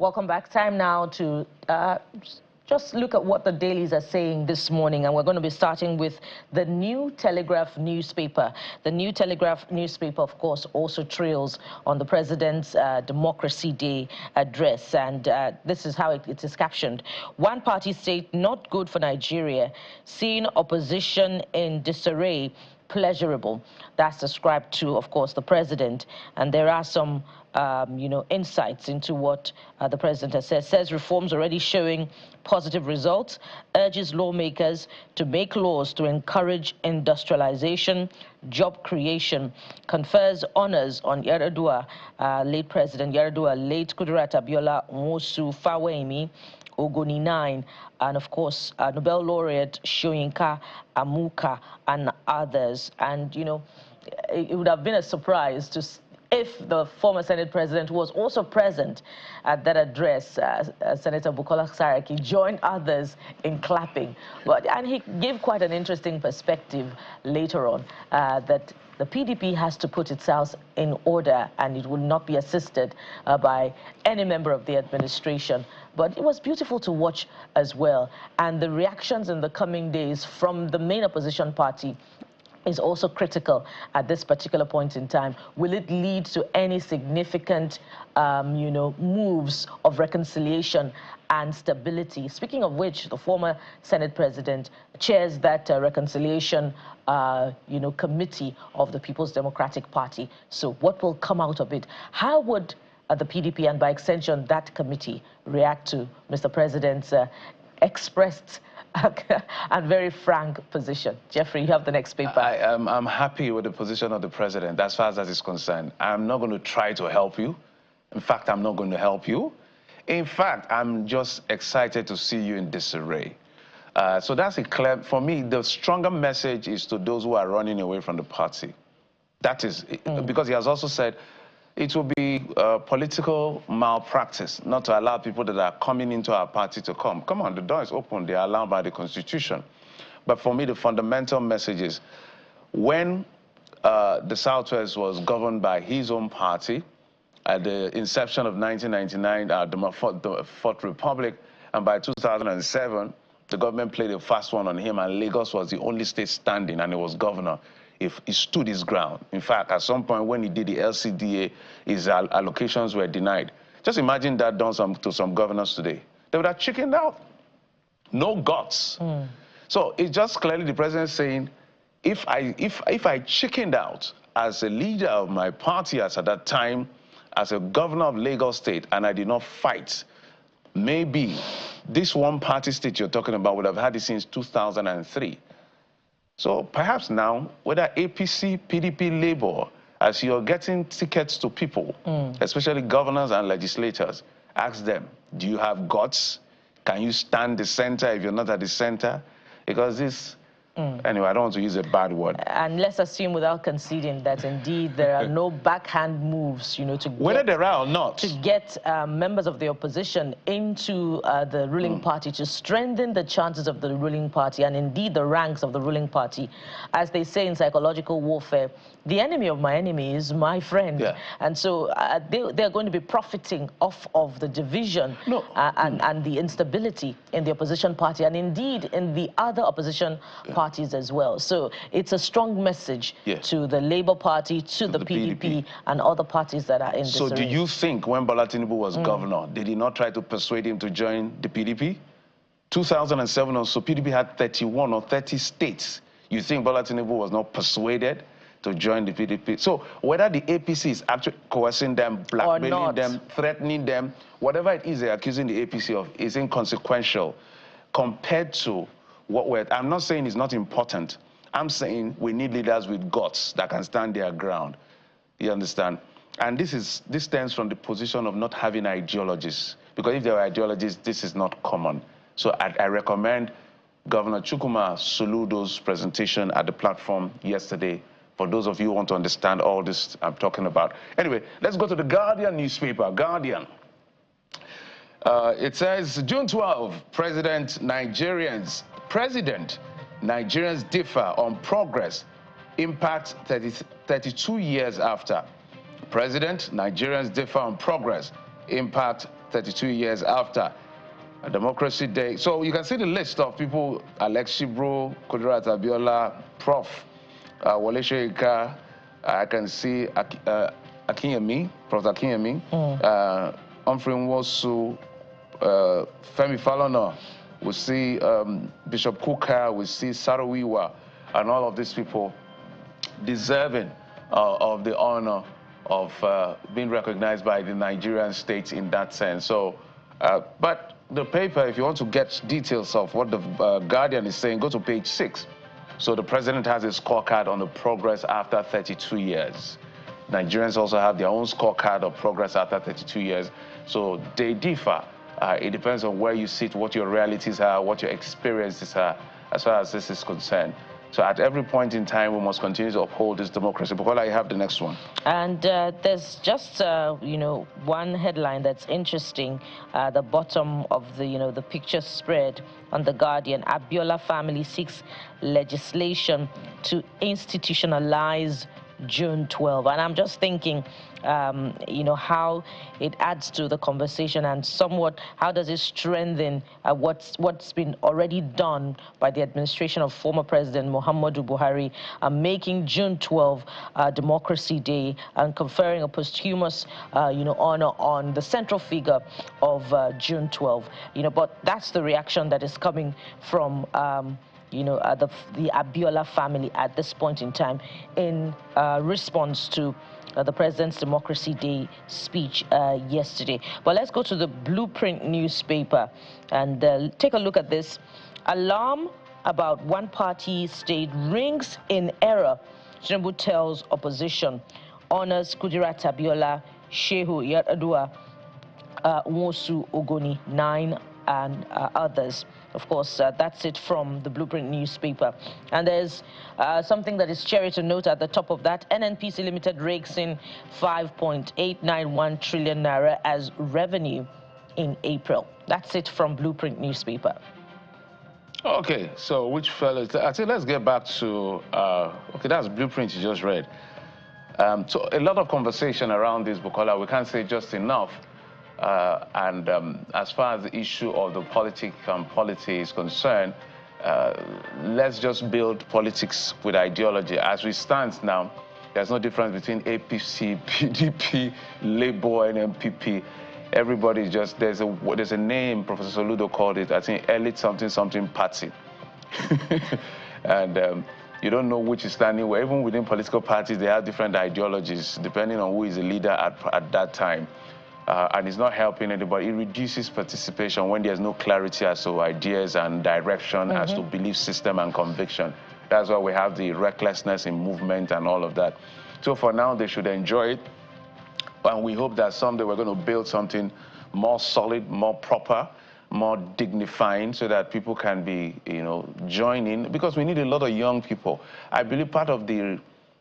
Welcome back. Time now to just look at what the dailies are saying this morning, and we're going to be starting with the New Telegraph newspaper. The New Telegraph newspaper, of course, also trails on the President's Democracy Day address, and this is how it is captioned. One party state not good for Nigeria, seeing opposition in disarray pleasurable. That's ascribed to, of course, the president, and there are some insights into what the president has said. Says reforms already showing positive results, urges lawmakers to make laws to encourage industrialization, job creation, confers honors on Yar'Adua, late President Yar'Adua, late Kudirat Abiola Nwosu Fawehinmi, Ogoni 9, and of course Nobel laureate Soyinka Amuka and others. And it would have been a surprise if the former Senate President, who was also present at that address, Senator Bukola Saraki, joined others in clapping. And he gave quite an interesting perspective later on, that the PDP has to put itself in order and it will not be assisted by any member of the administration. But it was beautiful to watch as well. And the reactions in the coming days from the main opposition party is also critical at this particular point in time. Will it lead to any significant, moves of reconciliation and stability? Speaking of which, the former Senate President chairs that reconciliation, committee of the People's Democratic Party. So what will come out of it? How would the PDP and by extension that committee react to Mr. President's expressed and very frank position? Jeffrey, you have the next paper. I'm happy with the position of the president as far as that is concerned. I'm not going to try to help you. In fact, I'm not going to help you. In fact, I'm just excited to see you in disarray. So that's a clear, for me, the stronger message is to those who are running away from the party. That is, because he has also said it will be political malpractice not to allow people that are coming into our party to come. Come on, the door is open. They are allowed by the Constitution. But for me, the fundamental message is when the Southwest was governed by his own party at the inception of 1999, the Fourth Republic, and by 2007, the government played a fast one on him, and Lagos was the only state standing, and he was governor. If he stood his ground. In fact, at some point when he did the LCDA, his allocations were denied. Just imagine that done to some governors today. They would have chickened out. No guts. So it's just clearly the president saying, if I chickened out as a leader of my party as at that time, as a governor of Lagos State, and I did not fight, maybe this one party state you're talking about would have had it since 2003. So perhaps now, whether APC, PDP, Labour, as you're getting tickets to people, especially governors and legislators, ask them, do you have guts? Can you stand the center if you're not at the center? Because this, anyway, I don't want to use a bad word. And let's assume without conceding that indeed there are no backhand moves, whether there are or not, to get members of the opposition into the ruling party, to strengthen the chances of the ruling party and indeed the ranks of the ruling party. As they say in psychological warfare, the enemy of my enemy is my friend. Yeah. And so they're going to be profiting off of the division and the instability in the opposition party and indeed in the other opposition parties as well. So it's a strong message to the Labour Party, to the PDP, and other parties that are in disarray. So do you think when Bola Tinubu was governor, did he not try to persuade him to join the PDP? 2007 or so, PDP had 31 or 30 states. You think Bola Tinubu was not persuaded to join the PDP? So whether the APC is actually coercing them, blackmailing them, threatening them, whatever it is they're accusing the APC of is inconsequential compared to what I'm not saying it's not important. I'm saying we need leaders with guts that can stand their ground. You understand? And this stems from the position of not having ideologies. Because if there were ideologies, this is not common. So I recommend Governor Chukwuma Soludo's presentation at the platform yesterday for those of you who want to understand all this I'm talking about. Anyway, let's go to the Guardian newspaper. Guardian. It says, June 12, Nigerians differ on progress, impact 32 years after. Nigerians differ on progress, impact 32 years after a Democracy Day. So you can see the list of people: Alex Shibro, Kudirat Abiola, Prof. Wole Soyinka. I can see Akinyemi, Prof. Akinyemi, Humphrey Nwosu, Femi Falana. We see Bishop Kuka. We see Sarawiwa, and all of these people deserving of the honor of being recognized by the Nigerian state in that sense. So, but the paper, if you want to get details of what the Guardian is saying, go to page 6. So the president has a scorecard on the progress after 32 years. Nigerians also have their own scorecard of progress after 32 years. So they differ. It depends on where you sit, what your realities are, what your experiences are, as far as this is concerned. So at every point in time, we must continue to uphold this democracy. Bukola, you have the next one. And there's just, you know, one headline that's interesting. The bottom of the, you know, the picture spread on The Guardian. Abiola family seeks legislation to institutionalize June 12. And I'm just thinking, you know, how it adds to the conversation and somewhat how does it strengthen what's been already done by the administration of former President Muhammadu Buhari, making June 12 Democracy Day and conferring a posthumous, you know, honor on the central figure of June 12. You know, but that's the reaction that is coming from you know, the Abiola family at this point in time in response to the President's Democracy Day speech yesterday. But let's go to the Blueprint newspaper and take a look at this. Alarm about one-party state rings in error. Tinubu tells opposition. Honors Kudirat Abiola, Shehu Yar'Adua, Nwosu Ogoni, 9 and others. Of course, that's it from the Blueprint newspaper. And there's something that is cherry to note at the top of that. NNPC Limited rakes in 5.891 trillion naira as revenue in April. That's it from Blueprint newspaper. Okay, so which fellows? I think let's get back to, okay, that's Blueprint you just read. So a lot of conversation around this, Bukola. We can't say just enough. As far as the issue of the politics and polity is concerned, let's just build politics with ideology. As we stand now, there's no difference between APC, PDP, Labour, and MPP. Everybody just, there's a name, Professor Soludo called it, I think, elite something party. And you don't know which is standing where. Even within political parties, they have different ideologies, depending on who is the leader at that time. And it's not helping anybody. It reduces participation when there's no clarity as to ideas and direction, as to belief system and conviction. That's why we have the recklessness in movement and all of that. So for now, they should enjoy it. And we hope that someday we're going to build something more solid, more proper, more dignifying, so that people can be, you know, joining. Because we need a lot of young people. I believe part of the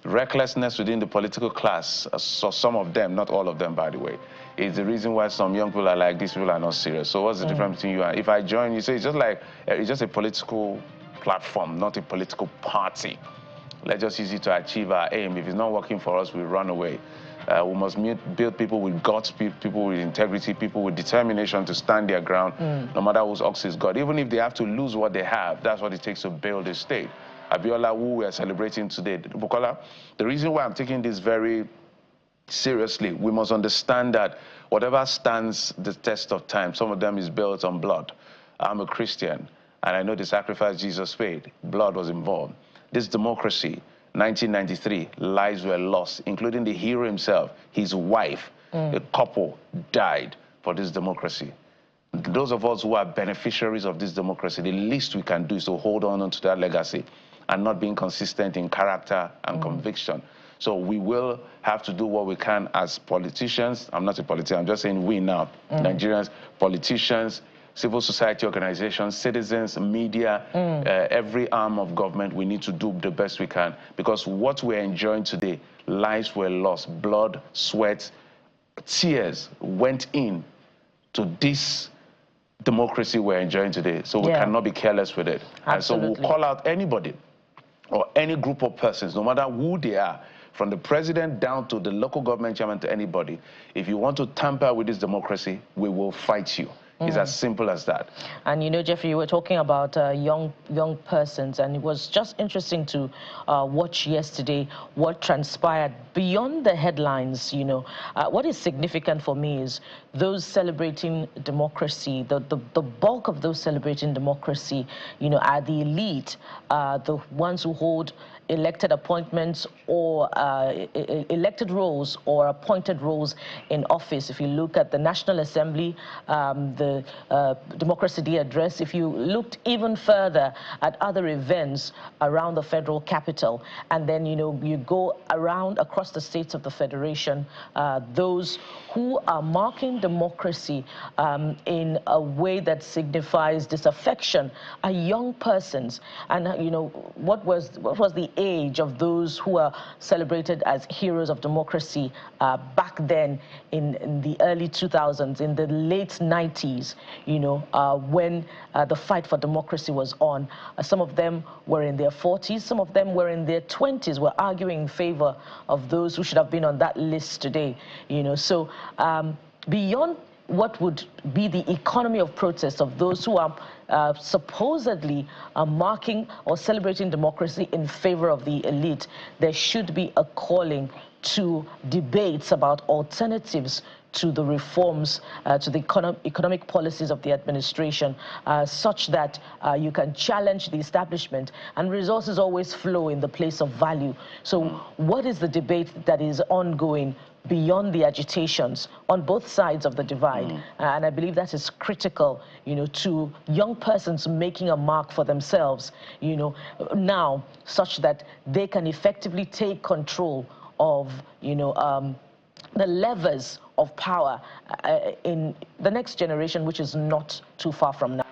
recklessness within the political class, so some of them, not all of them, by the way, is the reason why some young people are like, these people are not serious. So what's the difference between you and, if I join, you say it's just like, it's just a political platform, not a political party. Let's just use it to achieve our aim. If it's not working for us, we run away. We must build people with guts, people with integrity, people with determination to stand their ground, no matter whose ox is God. Even if they have to lose what they have, that's what it takes to build a state. Abiola, who we are celebrating today, Bukola, the reason why I'm taking this very seriously, we must understand that whatever stands the test of time, some of them is built on blood. I'm a Christian, and I know the sacrifice Jesus paid. Blood was involved. This democracy, 1993, lives were lost, including the hero himself, his wife, a couple died for this democracy. Those of us who are beneficiaries of this democracy, the least we can do is to hold on to that legacy and not being consistent in character and conviction. So we will have to do what we can as politicians. I'm not a politician, I'm just saying we now, Nigerians, politicians, civil society organizations, citizens, media, every arm of government, we need to do the best we can. Because what we're enjoying today, lives were lost, blood, sweat, tears went in to this democracy we're enjoying today. So we cannot be careless with it. Absolutely. And so we'll call out anybody or any group of persons, no matter who they are, from the president down to the local government chairman to anybody. If you want to tamper with this democracy, we will fight you. It's as simple as that. And you know, Jeffrey, you were talking about young persons, and it was just interesting to watch yesterday what transpired beyond the headlines. You know, what is significant for me is those celebrating democracy. The bulk of those celebrating democracy, you know, are the elite, the ones who hold elected appointments or elected roles or appointed roles in office. If you look at the National Assembly, the Democracy Day address, if you looked even further at other events around the federal capital, and then, you know, you go around across the states of the Federation, those who are marking democracy in a way that signifies disaffection are young persons. And, you know, what was the age of those who are celebrated as heroes of democracy back then in the early 2000s, in the late 90s, you know, when the fight for democracy was on. Some of them were in their 40s, some of them were in their 20s, were arguing in favor of those who should have been on that list today, you know. So beyond what would be the economy of protest of those who are supposedly marking or celebrating democracy in favor of the elite, there should be a calling to debates about alternatives to the reforms, to the economic policies of the administration, such that you can challenge the establishment and resources always flow in the place of value. So what is the debate that is ongoing beyond the agitations on both sides of the divide? And I believe that is critical, you know, to young persons making a mark for themselves, you know, now, such that they can effectively take control of, you know, the levers of power in the next generation, which is not too far from now.